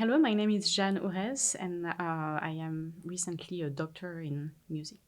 Hello, my name is Jeanne Hourez, and I am recently a doctor in music.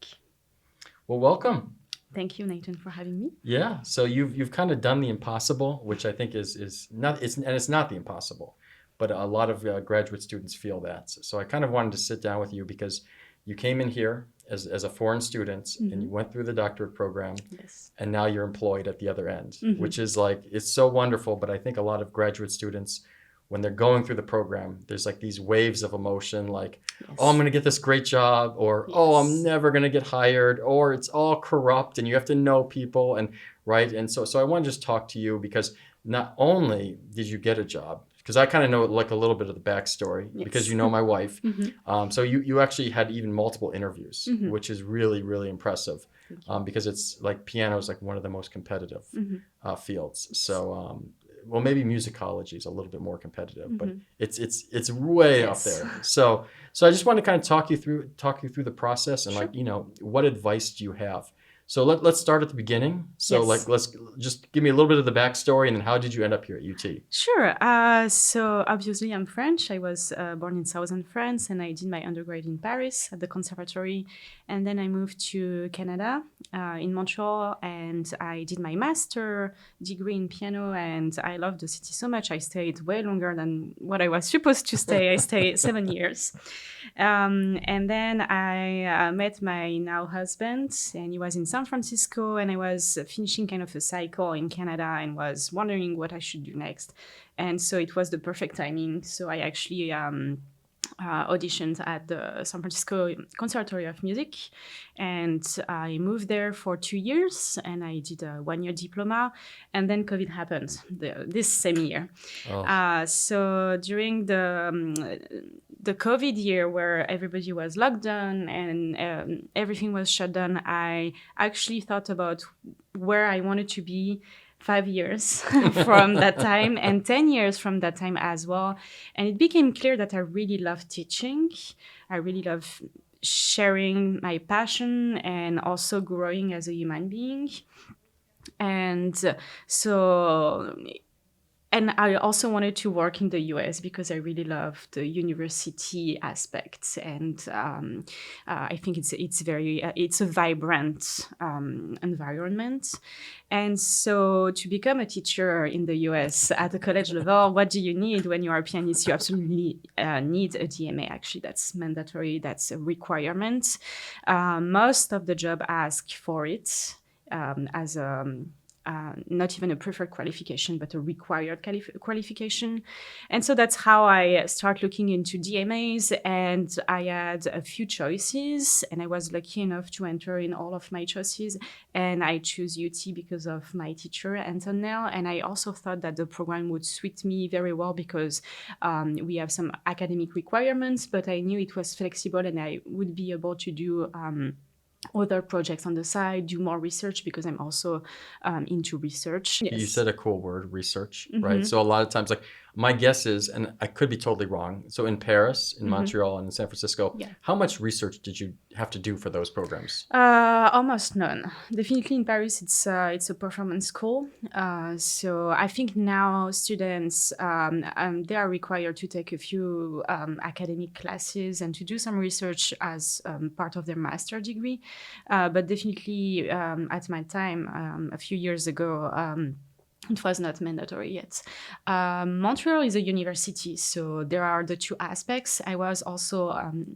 Well, welcome. Thank you, Nathan, for having me. Yeah. So you've kind of done the impossible, which I think is not it's not the impossible, but a lot of graduate students feel that. So I kind of wanted to sit down with you because you came in here as a foreign student and you went through the doctorate program, Yes. and now you're employed at the other end, which is like it's so wonderful. But I think a lot of graduate students, when they're going through the program, there's like these waves of emotion, like, oh, I'm Yes. going to get this great job, or oh, I'm Yes. never going to get hired, or it's all corrupt and you have to know people, and right. And so I want to just talk to you because not only did you get a job, because I kind of know like a little bit of the backstory because Yes. you know my wife. Mhm. So you actually had even multiple interviews, Mhm. which is really, really impressive, Thank you. because it's like piano is like one of the most competitive Mhm. fields. Yes. So well, maybe musicology is a little bit more competitive, but Mhm. it's way up Yes. there. So I just want to kind of talk you through the process and Sure. like what advice do you have? So let's start at the beginning. So like Yes. let's just give me a little bit of the backstory and then how did you end up here at UT? Sure. So obviously, I'm French. I was born in southern France, and I did my undergrad in Paris at the conservatory, and then I moved to Canada, in Montreal, and I did my master degree in piano. And I loved the city so much. I stayed way longer than what I was supposed to stay. I stayed 7 years. And then I met my now husband, and he was in San Francisco, and I was finishing kind of a cycle in Canada and was wondering what I should do next. And so it was the perfect timing. So I actually auditioned at the San Francisco Conservatory of Music, and I moved there for 2 years, and I did a 1 year diploma, and then COVID happened this same year. Oh, So during the COVID year where everybody was locked down and everything was shut down, I actually thought about where I wanted to be 5 years from that time and 10 years from that time as well. And it became clear that I really love teaching. I really love sharing my passion and also growing as a human being. And so and I also wanted to work in the US because I really love the university aspect, and I think it's very it's a vibrant environment. And so to become a teacher in the US at the college level, what do you need when you are a pianist? You absolutely need a DMA. Actually, that's mandatory. That's a requirement. Most of the job ask for it as a not even a preferred qualification, but a required qualification. And so that's how I start looking into DMAs. And I had a few choices, and I was lucky enough to enter in all of my choices. And I chose UT because of my teacher, Antonelle. And I also thought that the program would suit me very well because we have some academic requirements, but I knew it was flexible and I would be able to do other projects on the side, do more research because I'm also into research. you Yes. said a cool word, research, right? Mm-hmm. So a lot of times, like my guess is, and I could be totally wrong. So in Paris, in Mm-hmm. Montreal, and in San Francisco, Yeah. how much research did you have to do for those programs? Almost none. Definitely in Paris, it's a performance school. So I think now students they are required to take a few academic classes and to do some research as part of their master degree. But definitely at my time, a few years ago. It was not mandatory yet. Montreal is a university, so there are the two aspects. I was also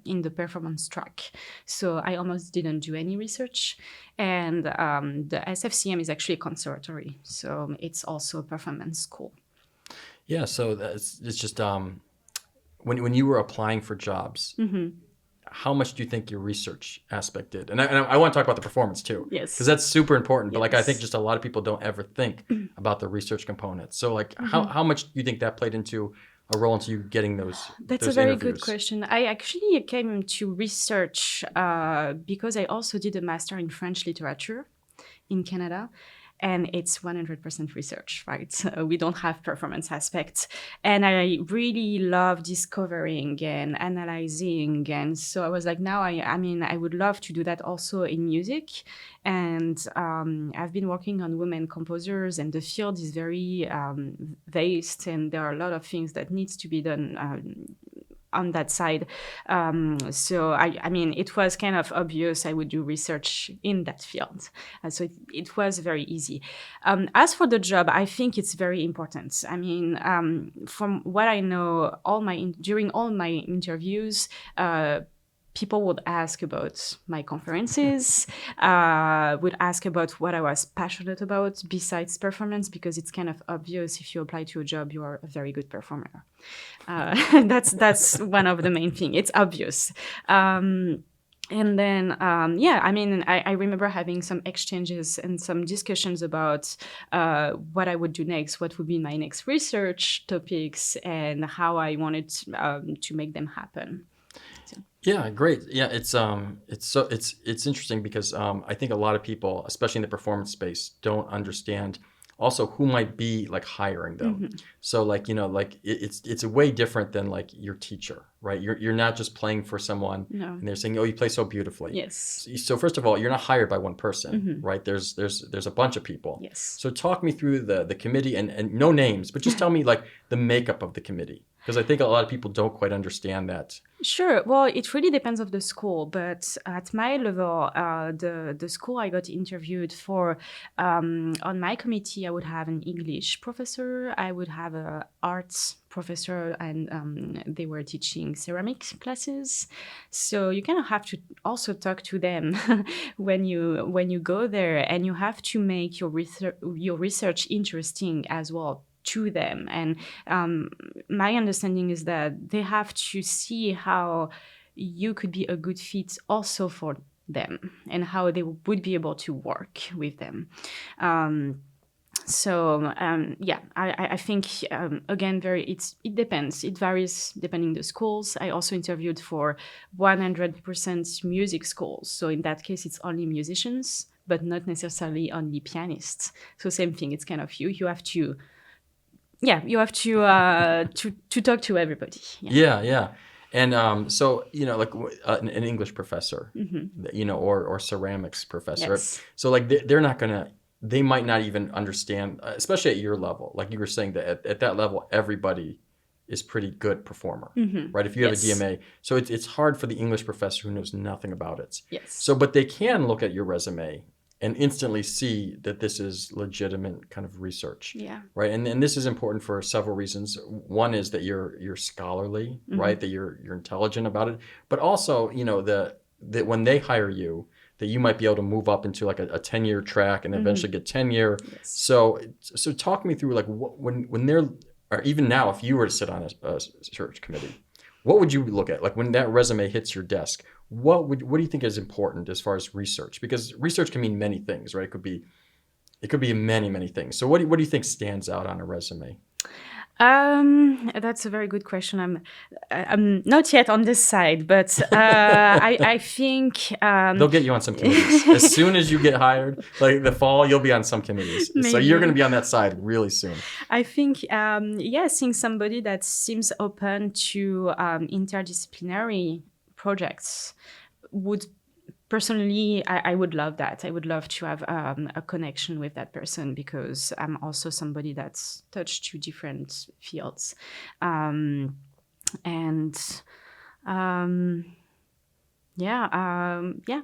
in the performance track, so I almost didn't do any research. And the SFCM is actually a conservatory, so it's also a performance school. Yeah, so it's just when you were applying for jobs, how much do you think your research aspect did? And I want to talk about the performance too, because Yes. that's super important. But like I think Yes. just a lot of people don't ever think about the research component. So like how much do you think that played into a role into you getting That's a those very good interviews? question. I actually came to research because I also did a master in French literature in Canada. And it's 100% research, right? We don't have performance aspects. And I really love discovering and analyzing. And so I was like, now, I mean, I would love to do that also in music. And I've been working on women composers, and the field is very vast, and there are a lot of things that needs to be done on that side. So I mean, it was kind of obvious I would do research in that field. So it was very easy. As for the job, I think it's very important. I mean, from what I know, during all my interviews, people would ask about my conferences, would ask about what I was passionate about besides performance, because it's kind of obvious if you apply to a job, you are a very good performer. That's one of the main things. It's obvious. And then, I mean, I remember having some exchanges and some discussions about what I would do next, what would be my next research topics, and how I wanted to make them happen. Yeah, great. Yeah, it's interesting because I think a lot of people, especially in the performance space, don't understand also who might be like hiring them. So like, like it's a way different than like your teacher, right? You're not just playing for someone and they're saying, "Oh, you play so beautifully." Yes. So first of all, you're not hired by one person, right? There's a bunch of people. Yes. So talk me through the committee and no names, but just tell me like the makeup of the committee. Because I think a lot of people don't quite understand that. Sure. Well, it really depends on the school, but at my level, the school I got interviewed for, on my committee, I would have an English professor, I would have an arts professor, and they were teaching ceramics classes. So you kind of have to also talk to them when you go there, and you have to make your research interesting as well to them. And my understanding is that they have to see how you could be a good fit also for them, and how they would be able to work with them. I think again, it depends. It varies depending the schools. I also interviewed for 100% music schools, so in that case, it's only musicians, but not necessarily only pianists. So same thing. It's kind of you have to. Yeah, you have to talk to everybody. Yeah. And so like an English professor, or ceramics professor. Yes. So like they might not even understand, especially at your level. Like you were saying that at that level, everybody is pretty good performer, right? If you have a DMA, so it's hard for the English professor who knows nothing about it. Yes. So, but they can look at your resume and instantly see that this is legitimate kind of research, right? And this is important for several reasons. One is that you're scholarly, right? That you're intelligent about it, but also that when they hire you, that you might be able to move up into like a 10-year track and eventually get tenure. Yes. So talk me through like when they're, or even now, if you were to sit on a search committee, what would you look at? Like when that resume hits your desk, what do you think is important as far as research? Because research can mean many things, right? It could be many things. So what do you think stands out on a resume? That's a very good question. I'm not yet on this side, but I think they'll get you on some committees as soon as you get hired. Like the fall, you'll be on some committees. Maybe. So you're going to be on that side really soon. I think, seeing somebody that seems open to interdisciplinary projects would. Personally, I would love that. I would love to have a connection with that person, because I'm also somebody that's touched to different fields.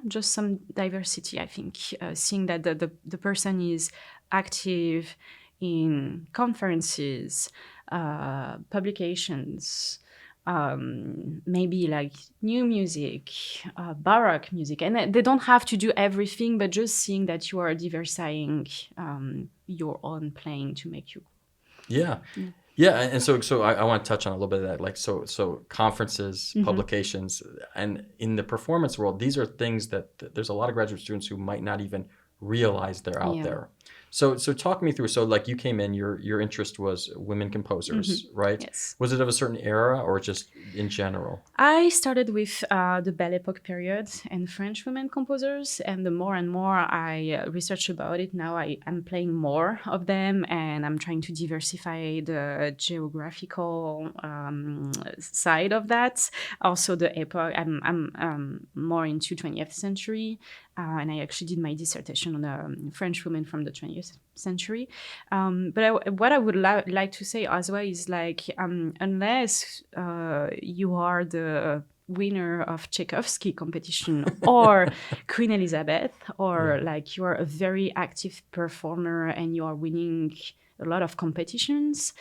Just some diversity, I think. Seeing that the person is active in conferences, publications, maybe like new music, baroque music, and they don't have to do everything, but just seeing that you are diversifying your own playing to make you. And so I want to touch on a little bit of that, like so conferences, publications, and in the performance world, these are things that there's a lot of graduate students who might not even realize they're out there. So talk me through. So like you came in, your interest was women composers, right? Yes. Was it of a certain era or just in general? I started with the Belle Époque period and French women composers, and the more and more I research about it, now I'm playing more of them, and I'm trying to diversify the geographical side of that. Also the epoch, I'm more into 20th century. and I actually did my dissertation on French women from the 20th century. But what I would like to say as well is like, unless you are the winner of Tchaikovsky competition or Queen Elizabeth, or like you are a very active performer and you are winning a lot of competitions,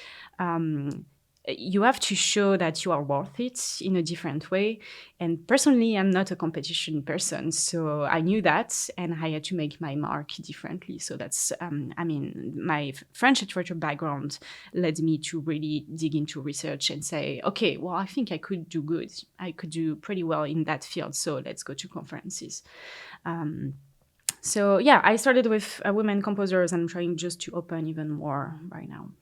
you have to show that you are worth it in a different way. And personally, I'm not a competition person, so I knew that, and I had to make my mark differently. So that's, my French literature background led me to really dig into research and say, okay, well, I think I could do good. I could do pretty well in that field, so let's go to conferences. So yeah, I started with women composers, and I'm trying just to open even more right now.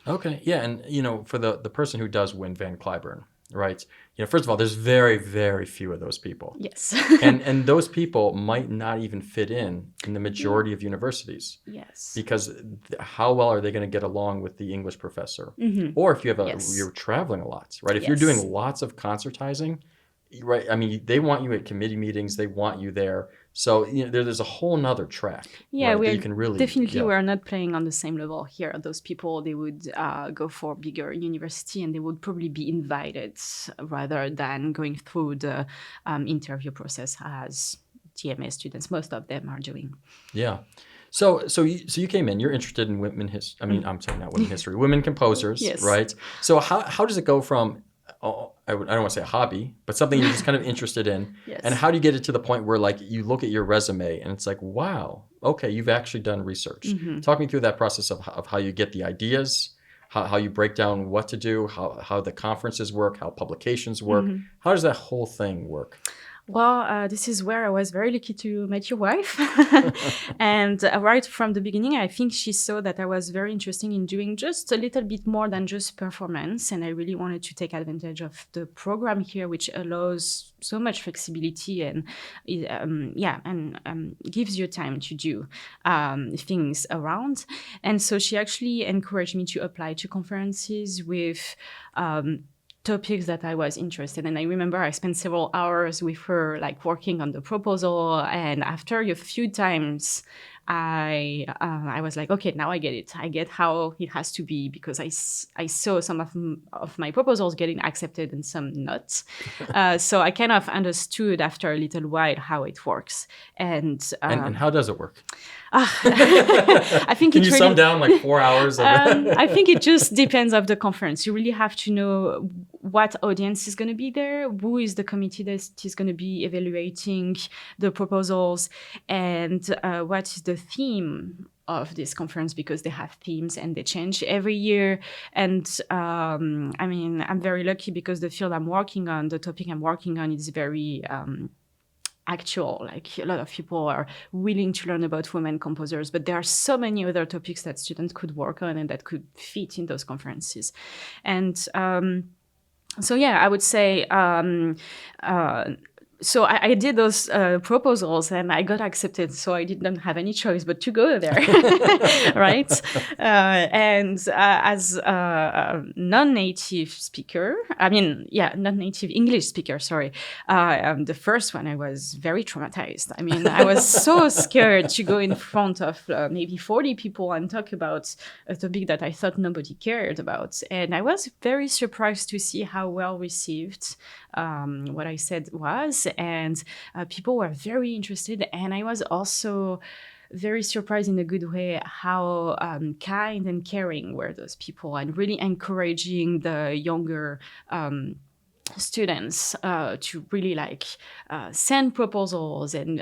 Okay, yeah, and for the person who does win Van Cliburn, right? First of all, there's very, very few of those people. Yes. and those people might not even fit in the majority of universities. Yes. Because how well are they going to get along with the English professor? Mm-hmm. Or if you have you're traveling a lot, right? If you're doing lots of concertizing, right? I mean, they want you at committee meetings. They want you there. So there's a whole nother track. Yeah, right, you can really definitely we're not playing on the same level here. Those people, they would go for bigger university, and they would probably be invited rather than going through the interview process as DMA students. Most of them are doing. Yeah. So you came in. You're interested in women history. I mean, I'm sorry, not women history. Women composers, Yes. right? So how does it go from I don't want to say a hobby, but something you're just kind of interested in. Yes. And how do you get it to the point where like you look at your resume and it's like, wow, okay, you've actually done research. Mm-hmm. Talk me through that process of how you get the ideas, how you break down what to do, how the conferences work, how publications work. Mm-hmm. How does that whole thing work? Well, this is where I was very lucky to meet your wife. And right from the beginning, I think she saw that I was very interested in doing just a little bit more than just performance. And I really wanted to take advantage of the program here, which allows so much flexibility and gives you time to do things around. And so she actually encouraged me to apply to conferences with topics that I was interested in. And I remember I spent several hours with her, like working on the proposal. And after a few times, I was like, okay, now I get it. I get how it has to be, because I saw some of my proposals getting accepted and some not. So I kind of understood after a little while how it works. And how does it work? I think Can you sum down like 4 hours? I think it just depends of the conference. You really have to know what audience is going to be there, who is the committee that is going to be evaluating the proposals, and what is the theme of this conference, because they have themes and they change every year. And I'm very lucky because the field I'm working on, the topic I'm working on, is very actual. Like, a lot of people are willing to learn about women composers, but there are so many other topics that students could work on and that could fit in those conferences. And so yeah, I would say so I did those proposals and I got accepted. So I didn't have any choice but to go there, right? As a non-native speaker, non-native English speaker, sorry. The first one, I was very traumatized. I mean, I was so scared to go in front of maybe 40 people and talk about a topic that I thought nobody cared about. And I was very surprised to see how well received what I said was, and people were very interested. And I was also very surprised in a good way how kind and caring were those people, and really encouraging the younger students to really send proposals and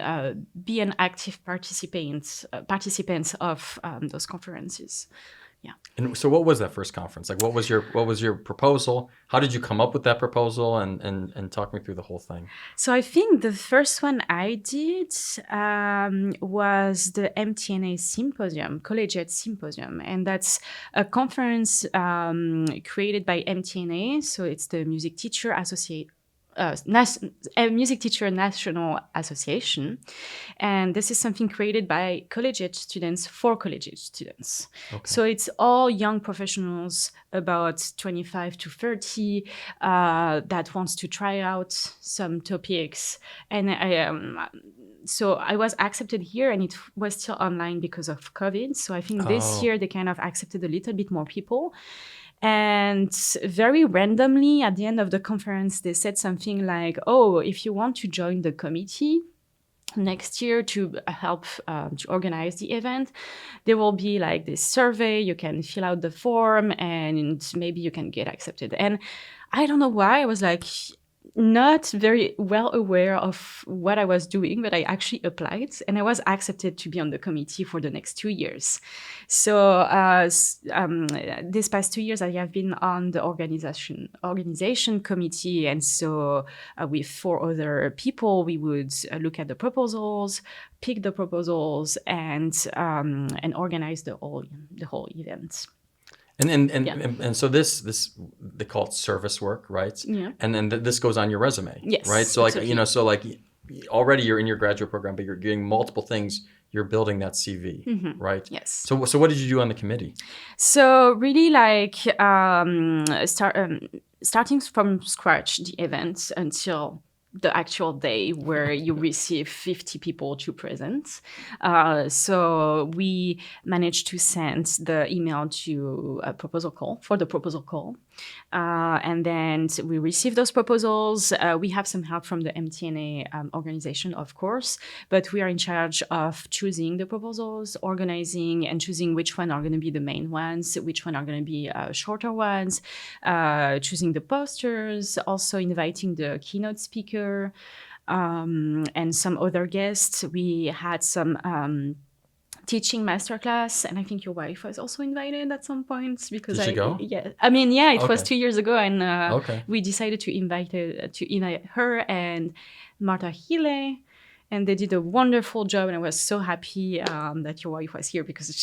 be an active participants of those conferences. Yeah. And so what was that first conference? Like, what was your proposal? How did you come up with that proposal? And talk me through the whole thing. So I think the first one I did was the MTNA Symposium, Collegiate Symposium. And that's a conference created by MTNA. So it's the Music Teacher Music Teacher National Association, and this is something created by collegiate students for collegiate students. Okay. So it's all young professionals about 25 to 30 that wants to try out some topics, and so I was accepted here, and it was still online because of COVID. So I think this Oh. year they kind of accepted a little bit more people. And very randomly at the end of the conference, they said something like, oh, if you want to join the committee next year to help to organize the event, there will be like this survey. You can fill out the form and maybe you can get accepted. And I don't know why I was like not very well aware of what I was doing, but I actually applied and I was accepted to be on the committee for the next 2 years. So this past 2 years, I have been on the organization committee, and so with 4 other people, we would look at the proposals, pick the proposals, and organize the whole event. And so this they call it service work, right? Yeah. And then this goes on your resume, Yes, right? So like absolutely. so like already you're in your graduate program, but you're doing multiple things. You're building that CV, right? Yes. So what did you do on the committee? So really, like starting from scratch, the event until the actual day where you receive 50 people to present. So we managed to send the email to a proposal call for the proposal call. And then we receive those proposals. We have some help from the MTNA organization, of course, but we are in charge of choosing the proposals, organizing, and choosing which one are going to be the main ones, which one are going to be shorter ones, choosing the posters, also inviting the keynote speaker, and some other guests. We had some teaching masterclass, and I think your wife was also invited at some point because Did she go? Yeah, I mean, yeah, it was Okay. 2 years ago, and Okay. we decided to invite her and Marta Hille, and they did a wonderful job, and I was so happy that your wife was here because it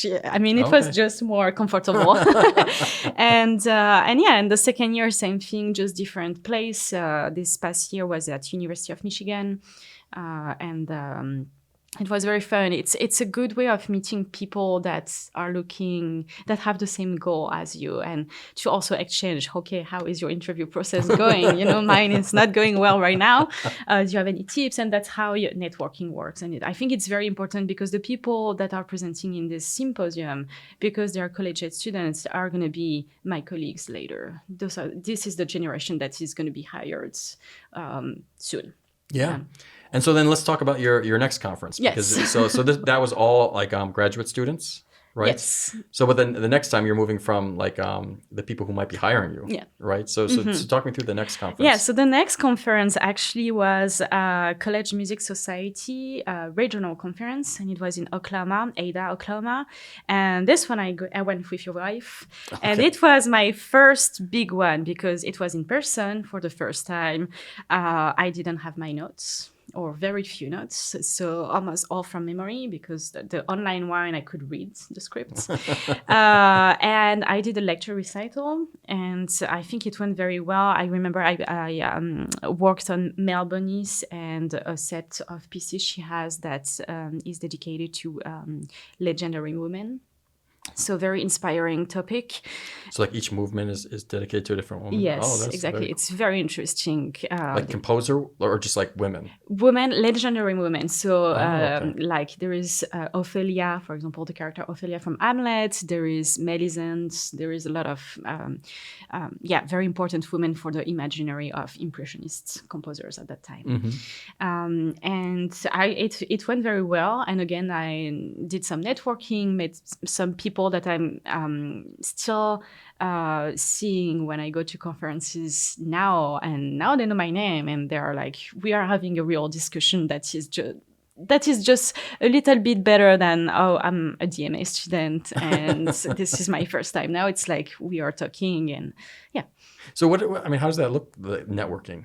was Okay. just more comfortable. and yeah, and the second year, same thing, just different place. This past year was at University of Michigan, and it was very fun. It's a good way of meeting people that have the same goal as you, and to also exchange, okay, how is your interview process going? Mine is not going well right now. Do you have any tips? And that's how your networking works. And I think it's very important because the people that are presenting in this symposium, because they are collegiate students, are going to be my colleagues later. This is the generation that is going to be hired soon. Yeah. And so then let's talk about your next conference. Yes. Because that was all like graduate students, right? Yes. So but then the next time you're moving from like the people who might be hiring you. Yeah. Right. So talk me through the next conference. Yeah. So the next conference actually was College Music Society regional conference, and it was in Ada, Oklahoma. And this one I went with your wife, and it was my first big one because it was in person for the first time. I didn't have my notes, or very few notes, so almost all from memory, because the online one I could read the scripts. And I did a lecture recital, and I think it went very well. I remember I worked on Mel Bonis and a set of pieces she has that is dedicated to legendary women. So very inspiring topic. So like each movement is dedicated to a different woman? Yes, exactly. It's very interesting. Like composer or just like women? Women, legendary women. So okay. like there is Ophelia, for example, the character Ophelia from Hamlet. There is Melisande. There is a lot of, very important women for the imaginary of Impressionist composers at that time. Mm-hmm. And it went very well. And again, I did some networking, met some people that I'm still seeing when I go to conferences now, and now they know my name, and they are like, we are having a real discussion that is just a little bit better than, oh, I'm a DMA student and this is my first time. Now it's like we are talking, and yeah. So how does that look, the networking?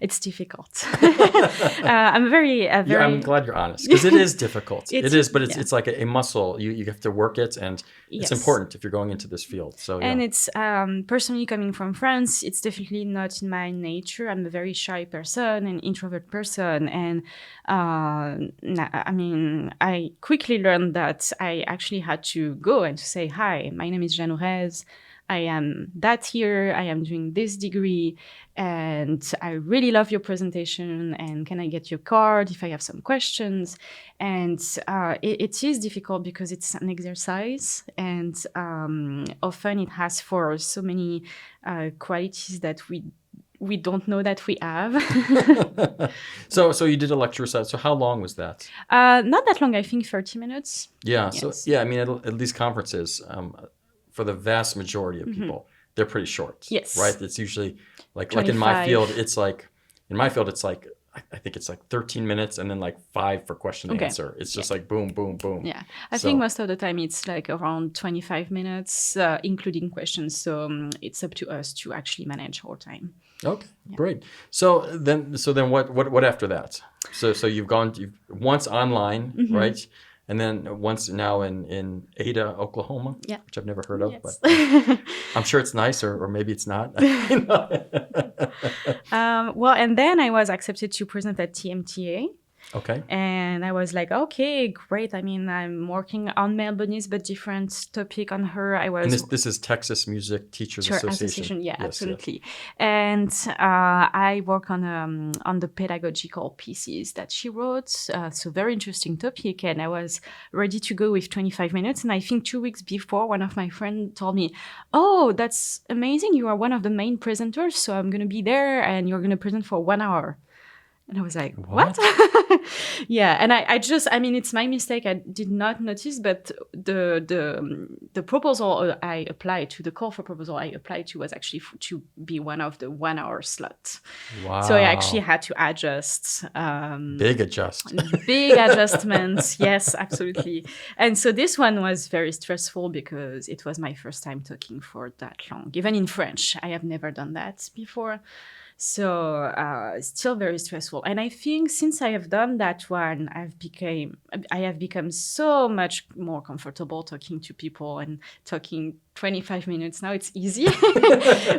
It's difficult. I'm very. Yeah, I'm glad you're honest, because it is difficult. It is, but it's like a muscle. You have to work it, and it's important if you're going into this field. So and it's personally coming from France, it's definitely not in my nature. I'm a very shy person, an introvert person, and I quickly learned that I actually had to go and to say, hi, my name is Jeanne Hourez. I am that year, I am doing this degree, and I really love your presentation, and can I get your card if I have some questions? And it is difficult because it's an exercise, and often it has for so many qualities that we don't know that we have. So you did a lecture set. So how long was that? Not that long, I think 30 minutes. Yeah. Yes. So yeah, I mean, at these conferences, for the vast majority of people, they're pretty short. Yes. Right. It's usually like in my 25. field, it's like I think it's like 13 minutes and then like 5 for question and Okay. answer. It's just like boom, boom, boom. Yeah, I think most of the time it's like around 25 minutes, including questions. So it's up to us to actually manage our time. Okay, great. So then what after that? So you've once online, right? And then once now in Ada, Oklahoma, which I've never heard of, but I'm sure it's nice, or maybe it's not. Well, and then I was accepted to present at TMTA. Okay. And I was like, okay, great. I mean, I'm working on Melbourne's, but different topic on her. And this is Texas Music Teachers Association. Yeah, yes, absolutely. Yes. And I work on the pedagogical pieces that she wrote. So very interesting topic. And I was ready to go with 25 minutes. And I think 2 weeks before, one of my friends told me, oh, that's amazing. You are one of the main presenters. So I'm going to be there and you're going to present for 1 hour. And I was like, what? Yeah. And I mean, it's my mistake. I did not notice, but the proposal I applied to, the call for proposal I applied to was actually to be one of the 1 hour slots. Wow. So I actually had to adjust. Big adjustments. Yes, absolutely. And so this one was very stressful because it was my first time talking for that long. Even in French, I have never done that before. So still very stressful. And I think since I have done that one, I have become so much more comfortable talking to people and talking 25 minutes. Now it's easy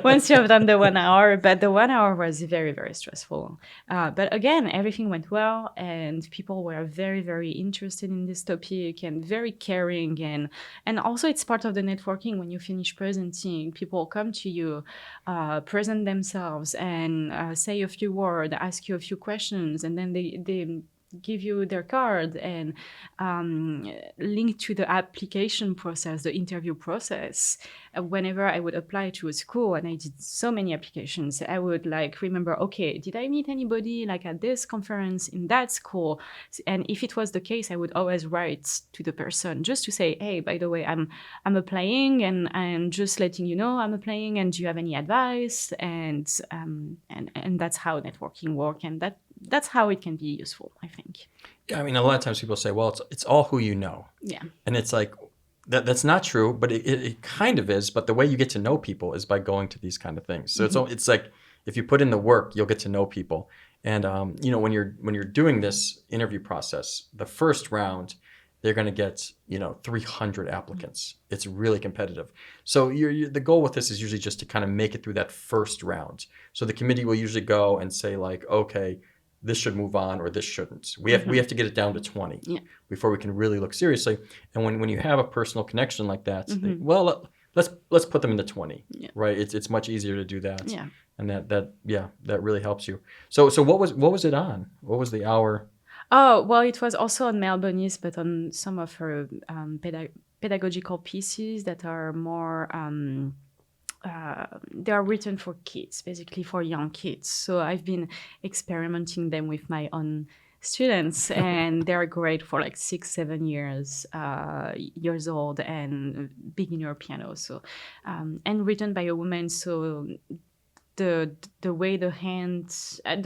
once you have done the 1 hour. But the 1 hour was very, very stressful. But again, everything went well and people were very, very interested in this topic and very caring. And also it's part of the networking. When you finish presenting, people come to you, present themselves and say a few words, ask you a few questions, and then they give you their card and link to the application process, the interview process. Whenever I would apply to a school, and I did so many applications, I would remember, okay, did I meet anybody at this conference in that school? And if it was the case, I would always write to the person just to say, hey, by the way, I'm applying and just letting you know I'm applying, and do you have any advice? And that's how networking works, and that's how it can be useful, I think. Yeah, I mean, a lot of times people say, well, it's all who you know. Yeah. And it's like, that's not true, but it kind of is. But the way you get to know people is by going to these kind of things. So it's like, if you put in the work, you'll get to know people. And, when you're doing this interview process, the first round, they're going to get, 300 applicants. It's really competitive. So the goal with this is usually just to kind of make it through that first round. So the committee will usually go and say okay, this should move on or this shouldn't. We have to get it down to 20 before we can really look seriously. And when you have a personal connection like that, let's put them in the 20, right? It's much easier to do that. Yeah. And that really helps you. So what was it on? What was the hour? Oh, well, it was also on Melbourne's, but on some of her pedagogical pieces that are more they are written for kids, basically for young kids. So I've been experimenting them with my own students, and they're great for 6-7 years old and beginner piano. So and written by a woman. So the way the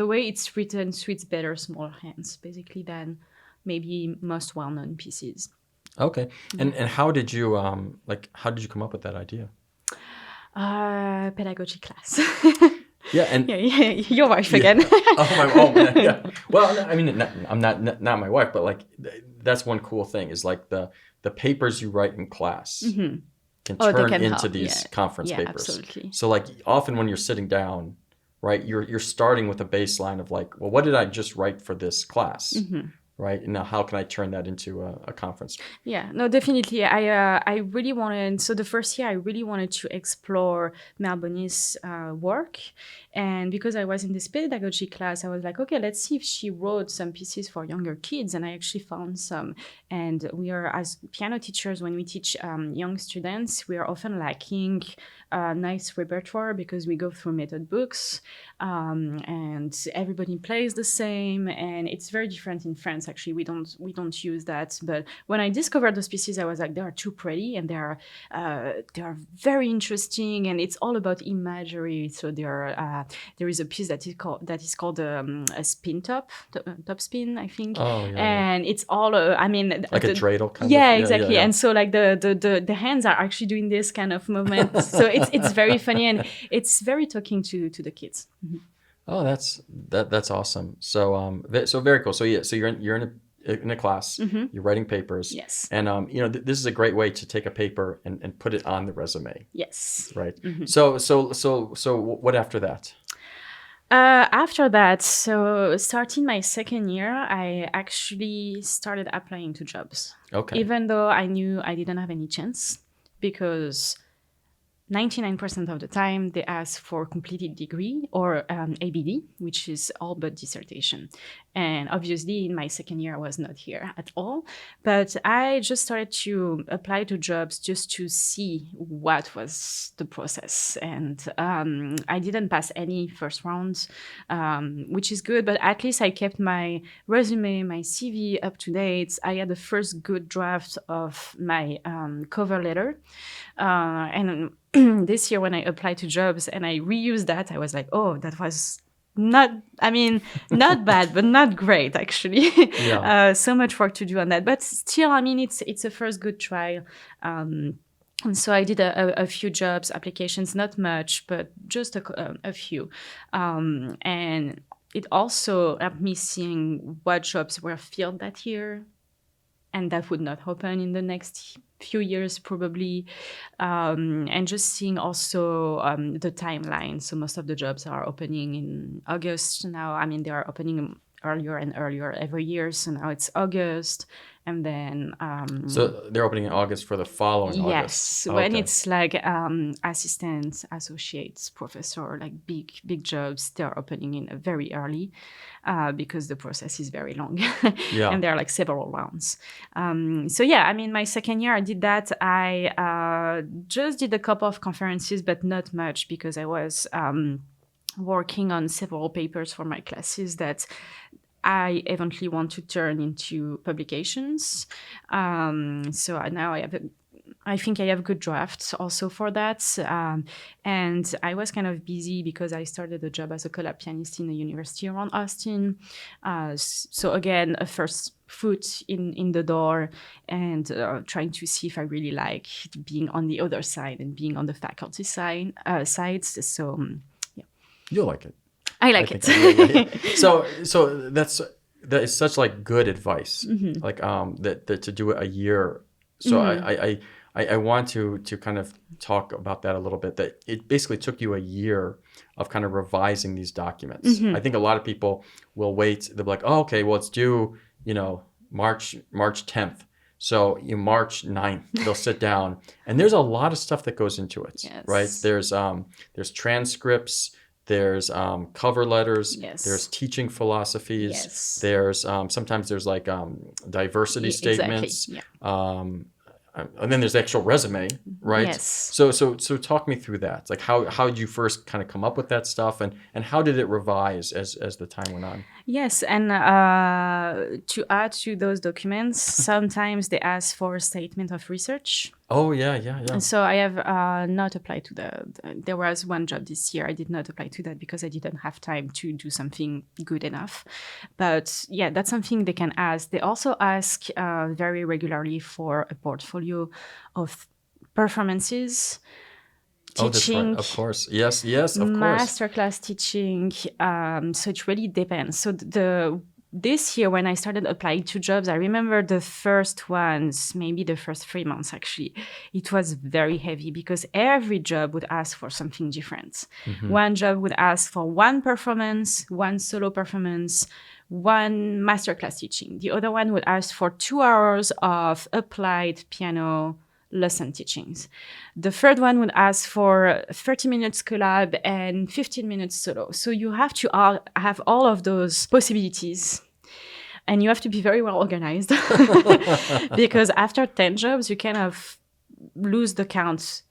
way it's written suits better small hands, basically, than maybe most well-known pieces. Okay, and how did you come up with that idea? Pedagogy class. Yeah, and your wife again. Yeah. Well, I mean, I'm not my wife, but that's one cool thing is the papers you write in class can turn into help. These conference papers. Absolutely. So often when you're sitting down, right, you're starting with a baseline of well, what did I just write for this class? right? And now how can I turn that into a conference? Yeah, no, definitely. I really wanted, so the first year I really wanted to explore Malboni's work. And because I was in this pedagogy class, I was like, okay, let's see if she wrote some pieces for younger kids. And I actually found some. And we are, as piano teachers, when we teach young students, we are often lacking nice repertoire because we go through method books and everybody plays the same. And it's very different in France. Actually, we don't use that. But when I discovered those pieces, I was like, they are too pretty and they are very interesting, and it's all about imagery. So there is a piece that is called a spin top spin, I think. Oh, yeah, And it's all I mean, like a dreidel kind of. yeah, Yeah, exactly. yeah. And so like the hands are actually doing this kind of movement. So it's very funny, and it's very talking to the kids. Oh, that's awesome. So so very cool. So yeah, so you're in a class, you're writing papers. Yes. And this is a great way to take a paper and put it on the resume, Yes. right? So what after that? After that, so starting my second year, I actually started applying to jobs. Okay. Even though I knew I didn't have any chance, because 99% of the time they ask for completed degree or ABD, which is all but dissertation. And obviously in my second year I was not here at all, but I just started to apply to jobs just to see what was the process. And I didn't pass any first rounds, which is good, but at least I kept my resume, my CV up to date. I had the first good draft of my cover letter. And this year when I applied to jobs and I reused that, I was like, oh, that was not bad, but not great, actually. Yeah. So much work to do on that. But still, I mean, it's a first good try. And so I did a few jobs, applications, not much, but just a few. And it also helped me seeing what jobs were filled that year, and that would not happen in the next few years probably, and just seeing also the timeline. So most of the jobs are opening in August now. I mean, they are opening earlier and earlier every year, so now it's August. And then So they're opening in August for the following August. yes, when it's like assistant, associates, professor, like big jobs, they're opening in very early because the process is very long. Yeah. And there are like several rounds. So yeah, I mean, my second year I did that. I just did a couple of conferences, but not much, because I was working on several papers for my classes that I eventually want to turn into publications. So now I think I have good drafts also for that. And I was kind of busy because I started a job as a collab pianist in a university around Austin. So again, a first foot in the door, and trying to see if I really like being on the other side and being on the faculty sides. So yeah. You'll like it. I like it. So that is such like good advice, like that to do it a year. So I want to kind of talk about that a little bit. That it basically took you a year of kind of revising these documents. I think a lot of people will wait. They'll be like, oh, okay, well, it's due, March 10th. So March 9th, they'll sit down, and there's a lot of stuff that goes into it, Yes. right? There's transcripts. There's cover letters. Yes. There's teaching philosophies. Yes. There's sometimes there's like diversity statements. Exactly. Yeah. And then there's the actual resume, right? Yes. So talk me through that. Like how did you first kind of come up with that stuff, and how did it revise as the time went on? Yes, and to add to those documents, sometimes they ask for a statement of research. Oh yeah. And so I have not applied to there was one job this year I did not apply to that because I didn't have time to do something good enough. But yeah, that's something they can ask. They also ask very regularly for a portfolio of performances, Oh, that's teaching, right. Of course. Yes, of course. masterclass teaching. So it really depends. So this year, when I started applying to jobs, I remember the first ones, maybe the first 3 months actually, it was very heavy because every job would ask for something different. One job would ask for one performance, one solo performance, one masterclass teaching. The other one would ask for 2 hours of applied piano lesson teachings. The third one would ask for 30 minutes collab and 15 minutes solo. So you have to have all of those possibilities. And you have to be very well organized because after 10 jobs, you kind of lose the count.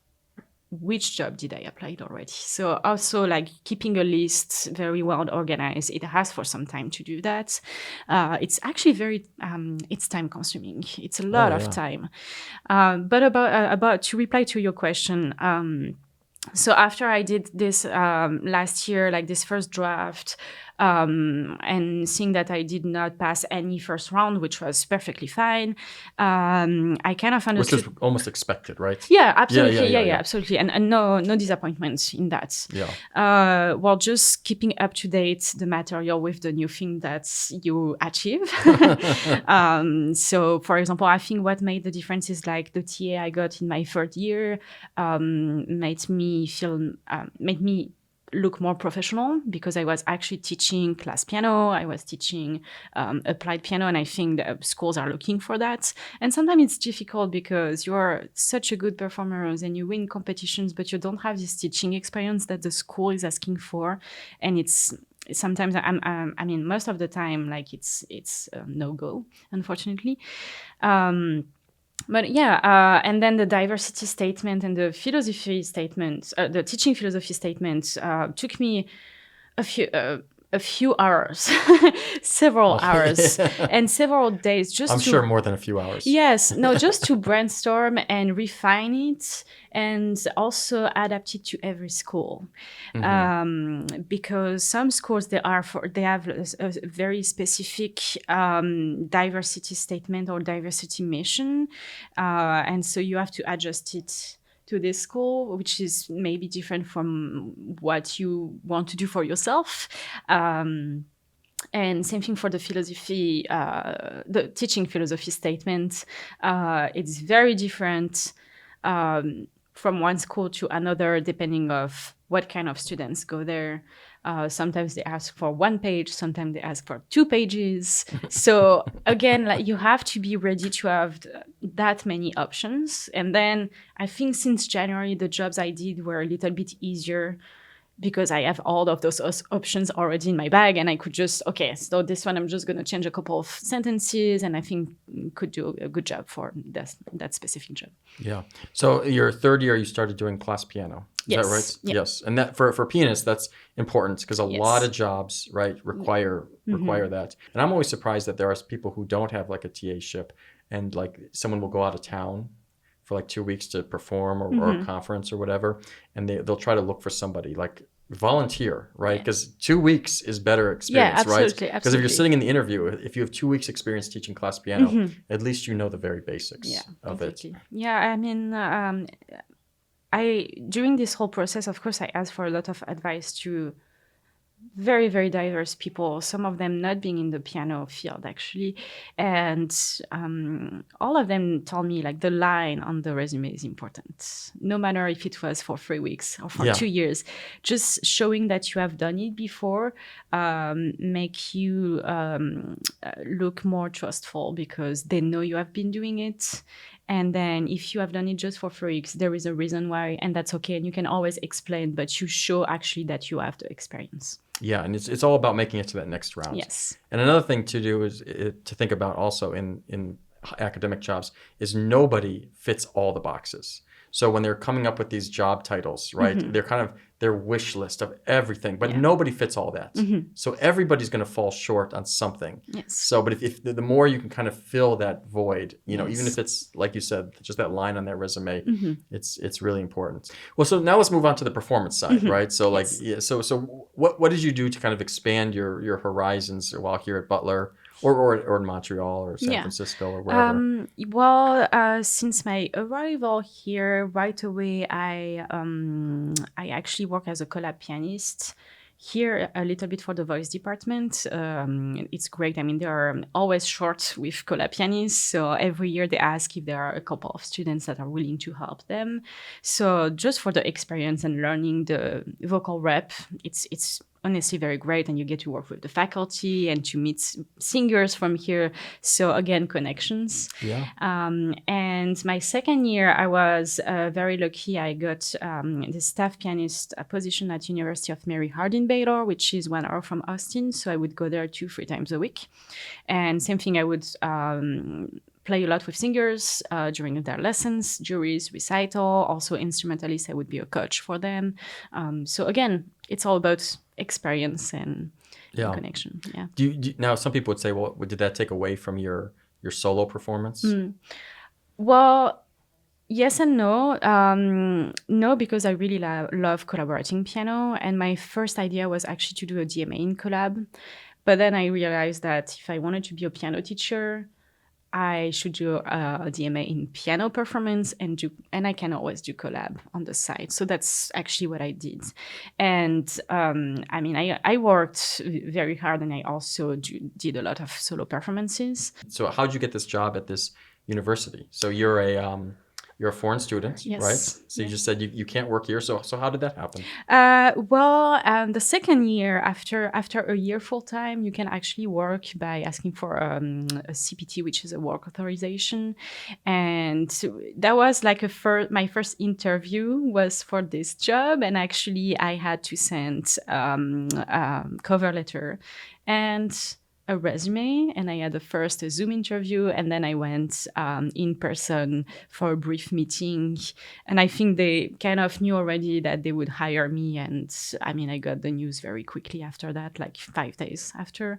Which job did I apply already? So also like keeping a list very well organized. It has for some time to do that. It's actually very, it's time consuming. It's a lot of time. But about to reply to your question, so after I did this last year, like this first draft, and seeing that I did not pass any first round, which was perfectly fine, I kind of understood. Which is almost expected, right? Yeah, absolutely. Yeah, absolutely. And no disappointments in that. Yeah. Well, just keeping up to date the material with the new thing that you achieve. So, for example, I think what made the difference is like the TA I got in my third year made me look more professional because I was actually teaching class piano. I was teaching applied piano, and I think the schools are looking for that. And sometimes it's difficult because you're such a good performer and you win competitions, but you don't have this teaching experience that the school is asking for. And it's sometimes, I mean, most of the time, like it's no go, unfortunately. But yeah, and then the diversity statement and the philosophy statement, the teaching philosophy statement took me a few hours, several hours, and several days. Just sure more than a few hours. Yes, no, just to brainstorm and refine it, and also adapt it to every school, because some schools they have a very specific diversity statement or diversity mission, and so you have to adjust it to this school, which is maybe different from what you want to do for yourself. And same thing for the philosophy, the teaching philosophy statement. It's very different from one school to another, depending of what kind of students go there. Sometimes they ask for 1 page, sometimes they ask for 2 pages. So again, like you have to be ready to have that many options. And then I think since January, the jobs I did were a little bit easier because I have all of those options already in my bag, and I could just, okay, so this one I'm just going to change a couple of sentences, and I think could do a good job for that specific job. Yeah. So your third year, you started doing class piano. Is that right? Yep. Yes. And that for pianists, that's important because a lot of jobs, right, require that. And I'm always surprised that there are people who don't have like a TA-ship, and like someone will go out of town for like 2 weeks to perform or a conference or whatever, and they'll try to look for somebody like volunteer, right? Because 2 weeks is better experience, right? Because if you're sitting in the interview, if you have 2 weeks experience teaching class piano, at least you know the very basics of it. Yeah, I mean, during this whole process, of course, I asked for a lot of advice to very, very diverse people, some of them not being in the piano field, actually. And all of them told me, like, the line on the resume is important. No matter if it was for 3 weeks or for 2 years. Just showing that you have done it before make you look more trustful because they know you have been doing it. And then if you have done it just for 3 weeks, there is a reason why, and that's okay. And you can always explain, but you show actually that you have the experience. Yeah, and it's all about making it to that next round. Yes. And another thing to do is to think about also in academic jobs is nobody fits all the boxes. So when they're coming up with these job titles, right, they're kind of their wish list of everything, but nobody fits all that. So everybody's going to fall short on something. Yes. So, but if the more you can kind of fill that void, you know, even if it's, like you said, just that line on their resume, it's really important. Well, so now let's move on to the performance side, right? So like, so what did you do to kind of expand your horizons while here at Butler? Or in Montreal or San Francisco or wherever? Well, since my arrival here, right away, I actually work as a collab pianist here a little bit for the voice department. It's great. I mean, they are always short with collab pianists. So every year they ask if there are a couple of students that are willing to help them. So just for the experience and learning the vocal rep, it's honestly very great, and you get to work with the faculty and to meet singers from here. So again, connections. Yeah. And my second year, I was very lucky. I got the staff pianist position at University of Mary Hardin-Baylor, which is 1 hour from Austin. So I would go there 2-3 times a week. And same thing, I would play a lot with singers during their lessons, juries, recital, also instrumentalists. I would be a coach for them. So again, it's all about experience and connection. Yeah. Now, some people would say, well, did that take away from your solo performance? Well, yes and no. No, because I really love collaborating piano. And my first idea was actually to do a DMA in collab. But then I realized that if I wanted to be a piano teacher, I should do a DMA in piano performance and I can always do collab on the side. So that's actually what I did. And I mean, I worked very hard, and I also did a lot of solo performances. So how did you get this job at this university? So you're a foreign student, yes. Right? So you just said you can't work here. So how did that happen? The second year, after a year full time, you can actually work by asking for a CPT, which is a work authorization. And that was like my first interview was for this job. And actually, I had to send a cover letter and a resume, and I had the first Zoom interview, and then I went in person for a brief meeting. And I think they kind of knew already that they would hire me. And I mean, I got the news very quickly after that, like 5 days after.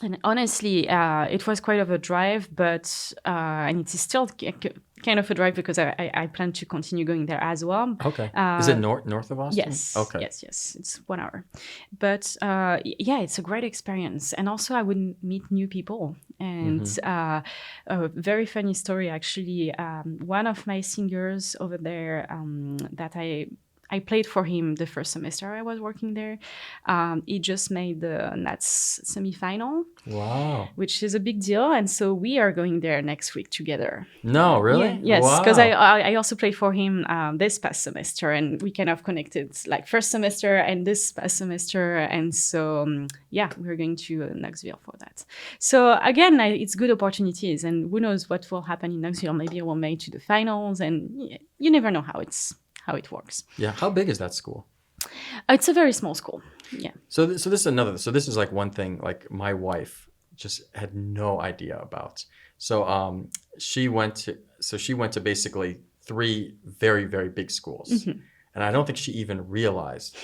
And honestly, it was quite of a drive, but and it is still kind of a drive because I plan to continue going there as well. Okay. Is it north of Austin? Yes. Okay. Yes. It's 1 hour. But yeah, it's a great experience. And also I would meet new people. And a very funny story, actually. One of my singers over there that I played for him the first semester I was working there. He just made the Nats semifinal. Wow. Which is a big deal. And so we are going there next week together. No, really? Yeah, yes, because wow. I also played for him this past semester, and we kind of connected like first semester and this past semester. And so, yeah, we're going to Knoxville for that. So again, it's good opportunities, and who knows what will happen in Knoxville. Maybe I will make to the finals, and you never know how it works. Yeah. How big is that school? It's a very small school. Yeah. So this is another. So this is like one thing. Like my wife just had no idea about. So she went to basically 3 very, very big schools, and I don't think she even realized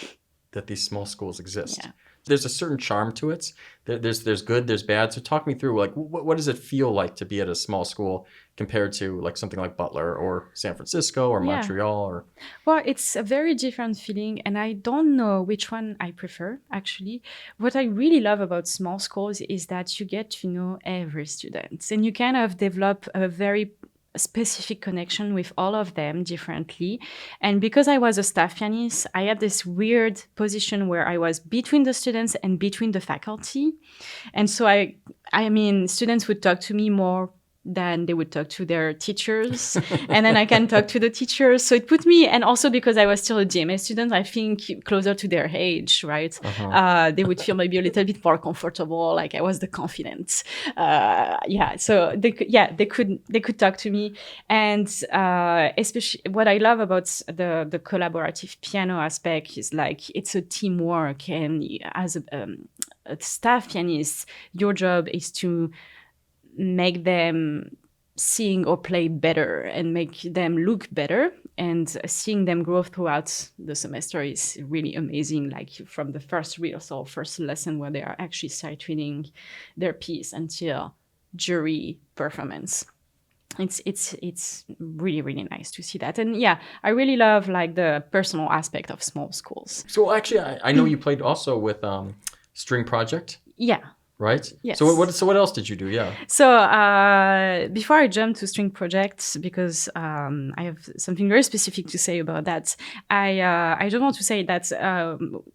that these small schools exist. Yeah. There's a certain charm to it. There's good, there's bad. So talk me through, like, what does it feel like to be at a small school compared to like something like Butler or San Francisco or Montreal? Or well, it's a very different feeling, and I don't know which one I prefer, actually. What I really love about small schools is that you get to know every student, and you kind of develop a very specific connection with all of them differently. And because I was a staff pianist, I had this weird position where I was between the students and between the faculty. And so I mean, students would talk to me more than they would talk to their teachers. And then I can talk to the teachers. So it put me, and also because I was still a DMA student, I think closer to their age, right? They would feel maybe a little bit more comfortable, like I was the confident. So they could talk to me. And especially what I love about the collaborative piano aspect is like it's a teamwork. And as a staff pianist, your job is to make them sing or play better and make them look better, and seeing them grow throughout the semester is really amazing, like from the first rehearsal, first lesson where they are actually sight reading their piece until jury performance. It's really, really nice to see that. And yeah, I really love like the personal aspect of small schools. So actually I know you played also with String Project. Yeah. Right? Yes. So what else did you do? Yeah. So before I jump to String Project, because I have something very specific to say about that, I just want to say that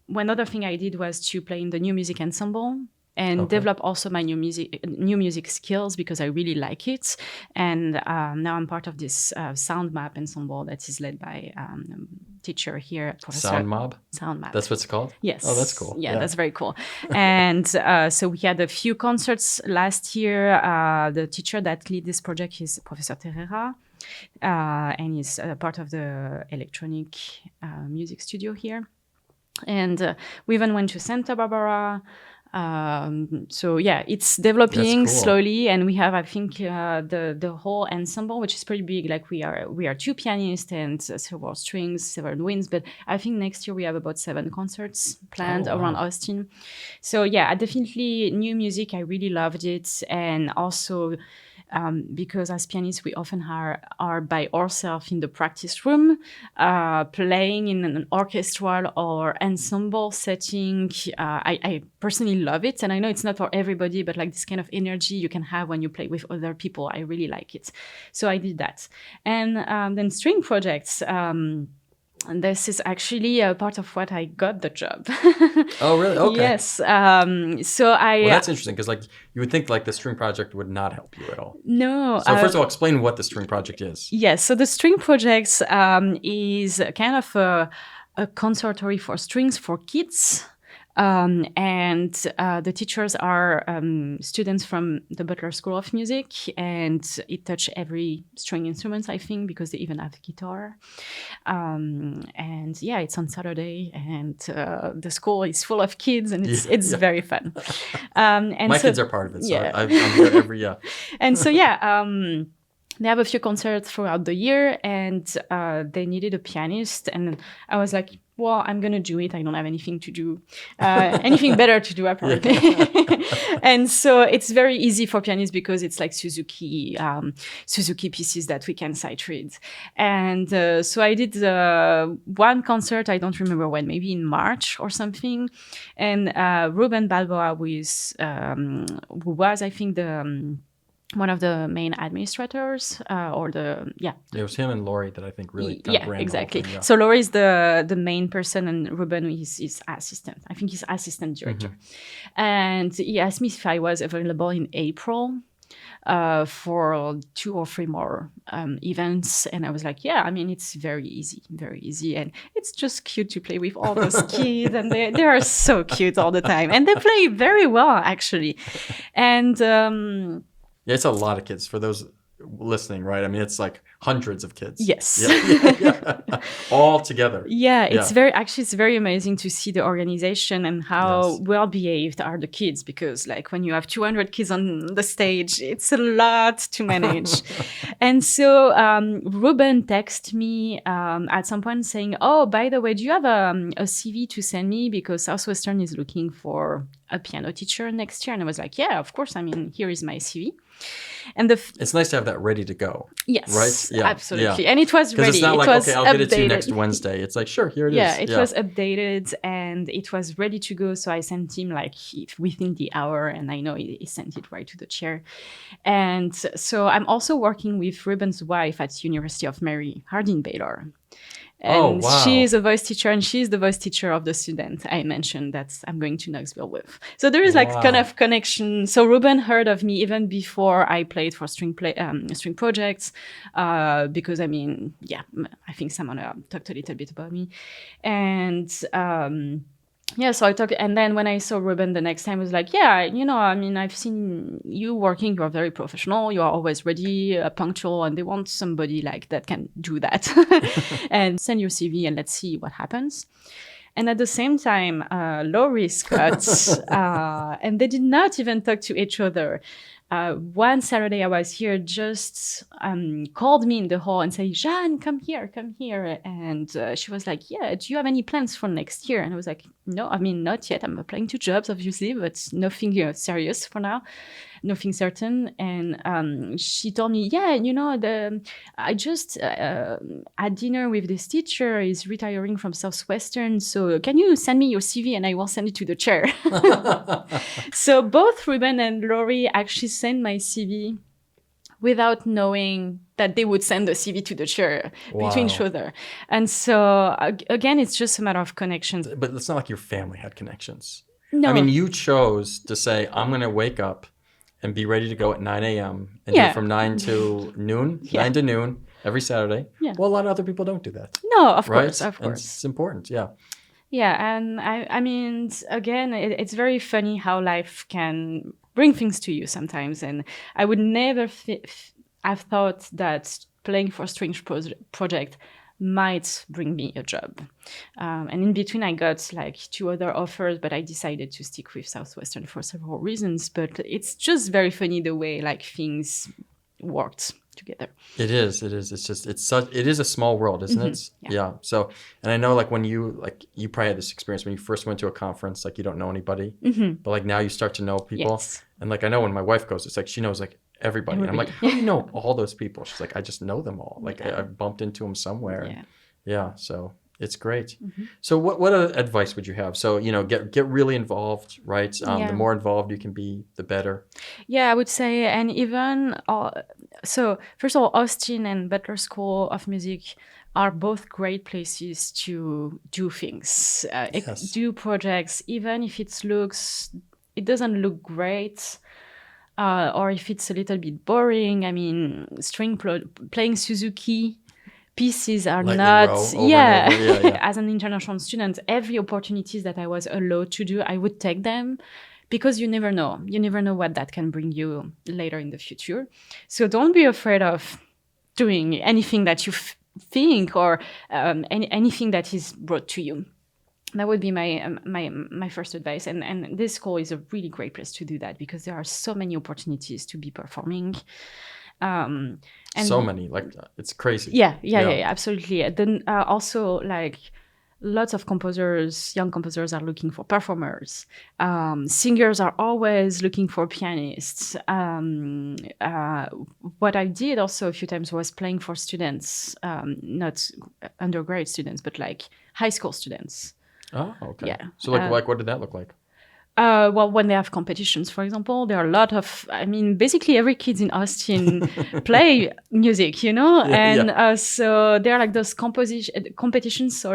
one other thing I did was to play in the New Music Ensemble and develop also my new music skills, because I really like it. And now I'm part of this sound map ensemble that is led by teacher here, Professor Sound Mob? Sound Mob. That's what it's called? Yes. Oh, that's cool. Yeah, that's very cool. And so we had a few concerts last year. The teacher that lead this project is Professor Terrera, and he's part of the electronic music studio here. And we even went to Santa Barbara. So yeah, it's developing slowly, and we have, I think, the whole ensemble, which is pretty big. Like we are 2 pianists and several strings, several winds. But I think next year we have about 7 concerts planned around Austin. So yeah, definitely new music. I really loved it, and also. Because as pianists, we often are by ourselves in the practice room, playing in an orchestral or ensemble setting. I personally love it. And I know it's not for everybody, but like this kind of energy you can have when you play with other people, I really like it. So I did that. And then string projects. And this is actually a part of what I got the job. Oh, really? Okay. Yes. So I. Well, that's interesting because, like, you would think like the string project would not help you at all. No. So first of all, explain what the string project is. Yes. So the string projects is kind of a conservatory for strings for kids. And the teachers are students from the Butler School of Music, and it touch every string instrument, I think, because they even have guitar. And yeah, it's on Saturday, and the school is full of kids, and it's very fun. And my kids are part of it, so I'm here every year. And so yeah. They have a few concerts throughout the year, and they needed a pianist. And I was like, well, I'm going to do it. I don't have anything to do, anything better to do, apparently. And so it's very easy for pianists because it's like Suzuki pieces that we can sight read. And so I did one concert, I don't remember when, maybe in March or something. And Ruben Balboa, who was, I think, one of the main administrators, It was him and Laurie that I think really kind of ran exactly. the whole thing, So Laurie is the main person, and Ruben is his assistant. I think he's assistant director. Mm-hmm. And he asked me if I was available in April for 2 or 3 more events, and I was like, yeah, I mean, it's very easy, and it's just cute to play with all those kids, and they are so cute all the time, and they play very well, actually. And yeah, it's a lot of kids for those listening, right? I mean, it's like hundreds of kids. Yes. Yeah. All together. Yeah, it's very amazing to see the organization and how well behaved are the kids, because like when you have 200 kids on the stage, it's a lot to manage. And so Ruben texted me at some point saying, oh, by the way, do you have a CV to send me? Because Southwestern is looking for a piano teacher next year. And I was like, yeah, of course. I mean, here is my CV. And it's nice to have that ready to go. Yes, right? Yeah, absolutely. Yeah. And it was ready. It's not like, okay, I'll updated. get it to you next Wednesday. It's like, sure, here it is. It was updated and it was ready to go. So I sent him like within the hour, and I know he sent it right to the chair. And so I'm also working with Ruben's wife at University of Mary Hardin-Baylor. And she is a voice teacher, and she's the voice teacher of the student I mentioned that I'm going to Knoxville with. So there is like kind of connection. So Ruben heard of me even before I played for string projects, because I mean, I think someone talked a little bit about me, and. So I talked, and then when I saw Ruben the next time, I was like, I mean, I've seen you working. You're very professional. You are always ready, punctual, and they want somebody like that can do that. And send your CV and let's see what happens. And at the same time, Laurie Scott, and they did not even talk to each other. One Saturday I was here, just called me in the hall and said, Jeanne, come here. And she was like, yeah, do you have any plans for next year? And I was like, no, I mean, not yet. I'm applying to jobs, obviously, but nothing serious for now, nothing certain. And she told me, I just had dinner with this teacher. He's retiring from Southwestern. So can you send me your CV and I will send it to the chair? So both Ruben and Laurie actually sent my CV without knowing that they would send the CV to the chair between each other. And so, again, it's just a matter of connections. But it's not like your family had connections. No. I mean, you chose to say, I'm going to wake up and be ready to go at 9 a.m. and do from 9 to noon, 9 to noon. every Saturday. Yeah. Well, a lot of other people don't do that, No, of right? course, of And course. it's important. Yeah. Yeah, and I mean, again, it's very funny how life can bring things to you sometimes. And I would never have thought that playing for Strange Project might bring me a job. And in between, I got like 2 other offers, but I decided to stick with Southwestern for several reasons. But it's just very funny the way like things worked together. It is. It's just, it is a small world, isn't it? Yeah. So, and I know like when you probably had this experience when you first went to a conference, like you don't know anybody, but like now you start to know people. Yes. And like, I know when my wife goes, it's like, she knows like everybody. And I'm like, how do you know all those people? She's like, I just know them all. Like I bumped into them somewhere. Yeah. Yeah. So it's great. So what advice would you have? So, get really involved, right? The more involved you can be, the better. Yeah, I would say, and even so. First of all, Austin and Butler School of Music are both great places to do things, Yes. do projects, even if it doesn't look great, or if it's a little bit boring. I mean, playing Suzuki pieces are Lightly not row over and over. Yeah. As an international student, every opportunities that I was allowed to do, I would take them, because you never know what that can bring you later in the future. So don't be afraid of doing anything that you think, or anything that is brought to you. That would be my first advice. And this school is a really great place to do that, because there are so many opportunities to be performing. And so many, like it's crazy. Yeah, absolutely. Then also, like, lots of young composers are looking for performers. Singers are always looking for pianists. What I did also a few times was playing for students, not undergraduate students, but like high school students. Oh, okay. Yeah. So like what did that look like? Well, when they have competitions, for example, there are a lot of, basically every kid in Austin play music, and so there are like those competitions,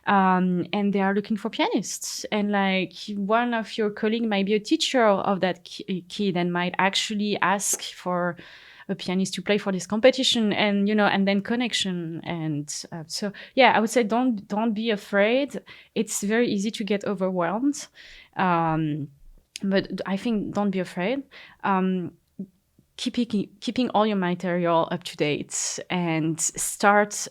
and they are looking for pianists. And like one of your colleagues might be a teacher of that kid and might actually ask for a pianist to play for this competition, and and then connection. And so I would say don't be afraid. It's very easy to get overwhelmed. But I think don't be afraid. Keeping all your material up to date and start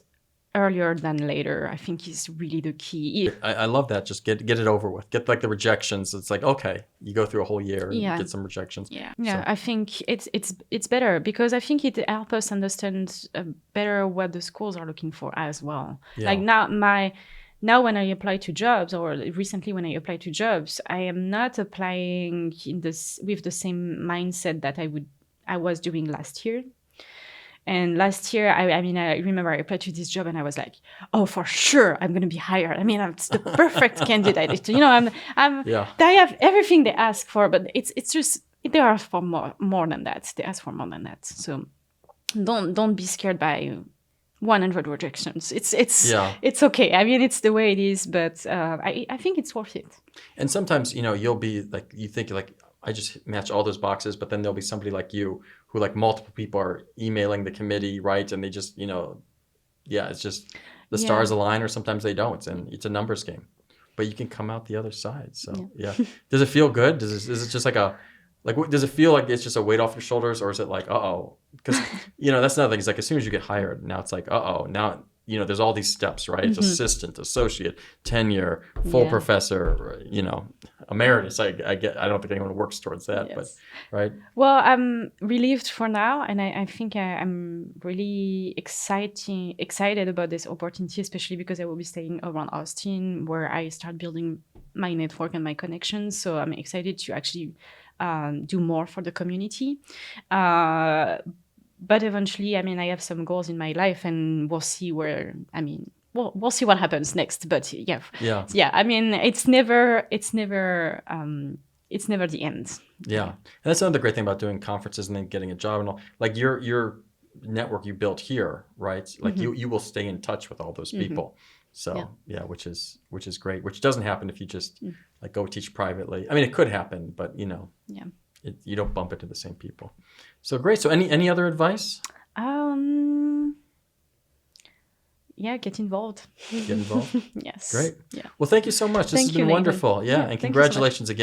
earlier than later, I think, is really the key. I love that. Just get it over with. Get like the rejections. It's like, okay, you go through a whole year and get some rejections. Yeah. So. I think it's better, because I think it helps us understand better what the schools are looking for as well. Yeah. Like now when I apply to jobs, or recently when I apply to jobs, I am not applying with the same mindset that I was doing last year. And last year, I remember I applied to this job and I was like, oh, for sure, I'm going to be hired. I'm the perfect candidate. I have everything they ask for, but it's just, they ask for more than that. They ask for more than that. So don't be scared by 100 rejections. It's okay. It's the way it is, but I think it's worth it. And sometimes, you'll be like, you think like, I just match all those boxes, but then there'll be somebody like you who like multiple people are emailing the committee, right? And they just, it's just the stars align, or sometimes they don't, and it's a numbers game. But you can come out the other side. So does it feel good? Is it just like does it feel like it's just a weight off your shoulders, or is it like, uh-oh? Because, that's another thing. It's like, as soon as you get hired, now it's like, uh-oh, now, there's all these steps, right? It's assistant, associate, tenure, full professor, emeritus. I don't think anyone works towards that, but right. Well, I'm relieved for now, and I think I'm really excited about this opportunity, especially because I will be staying around Austin, where I start building my network and my connections. So I'm excited to actually do more for the community. But eventually, I have some goals in my life, and we'll see where. We'll see what happens next. But yeah. It's never the end. Yeah, and that's another great thing about doing conferences and then getting a job and all. Like your network you built here, right? Like you will stay in touch with all those people. So which is great. Which doesn't happen if you just like go teach privately. It could happen, but you don't bump into the same people. So great. So any other advice? yeah, get involved. Get involved. Yes. Great. Yeah. Well, thank you so much. This has Thank you, been Nathan. wonderful. Yeah, and thank you so much. congratulations again.